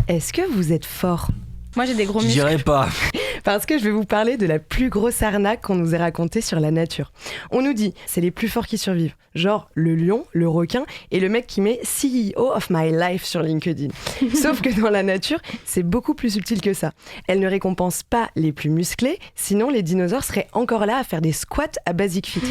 Est-ce que vous êtes fort ? Moi, j'ai des gros Je muscles. dirais pas. Parce que je vais vous parler de la plus grosse arnaque qu'on nous ait racontée sur la nature. On nous dit, c'est les plus forts qui survivent. Genre le lion, le requin et le mec qui met CEO of my life sur LinkedIn. Sauf que dans la nature, c'est beaucoup plus subtil que ça. Elle ne récompense pas les plus musclés, sinon les dinosaures seraient encore là à faire des squats à Basic Fit.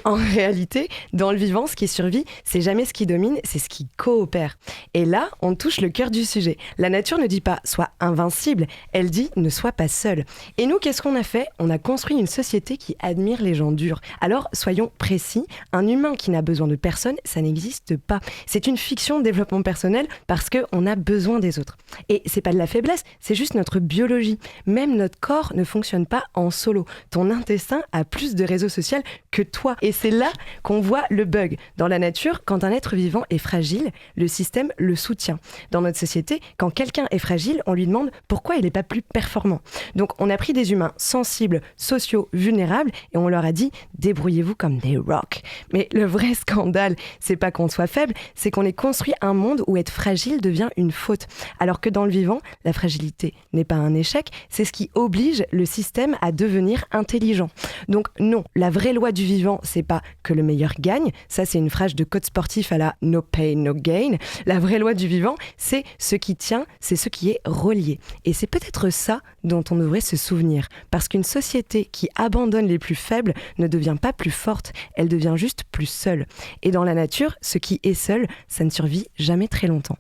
En réalité, dans le vivant, ce qui survit, c'est jamais ce qui domine, c'est ce qui coopère. Et là, on touche le cœur du sujet. La nature ne dit pas « sois invincible », elle dit « ne sois pas seul ». Et nous, qu'est-ce qu'on a fait ? On a construit une société qui admire les gens durs. Alors, soyons précis, un humain qui n'a besoin de personne, ça n'existe pas. C'est une fiction de développement personnel parce qu'on a besoin des autres. Et c'est pas de la faiblesse, c'est juste notre biologie. Même notre corps ne fonctionne pas en solo. Ton intestin a plus de réseau social que toi. Et c'est là qu'on voit le bug. Dans la nature, quand un être vivant est fragile, le système le soutient. Dans notre société, quand quelqu'un est fragile, on lui demande pourquoi il n'est pas plus performant. Donc on a pris des humains sensibles, sociaux, vulnérables et on leur a dit « débrouillez-vous comme des rocks ». Mais le vrai scandale, c'est pas qu'on soit faible, c'est qu'on ait construit un monde où être fragile devient une faute. Alors que dans le vivant, la fragilité n'est pas un échec, c'est ce qui oblige le système à devenir intelligent. Donc non, la vraie loi du vivant, c'est pas que le meilleur gagne, ça c'est une phrase de coach sportif à la « no pain, no gain ». La vraie loi du vivant, c'est ce qui tient, c'est ce qui est relié. Et c'est peut-être ça dont on devrait se souvenir. Parce qu'une société qui abandonne les plus faibles ne devient pas plus forte, elle devient juste plus seule. Et dans la nature, ce qui est seul, ça ne survit jamais très longtemps.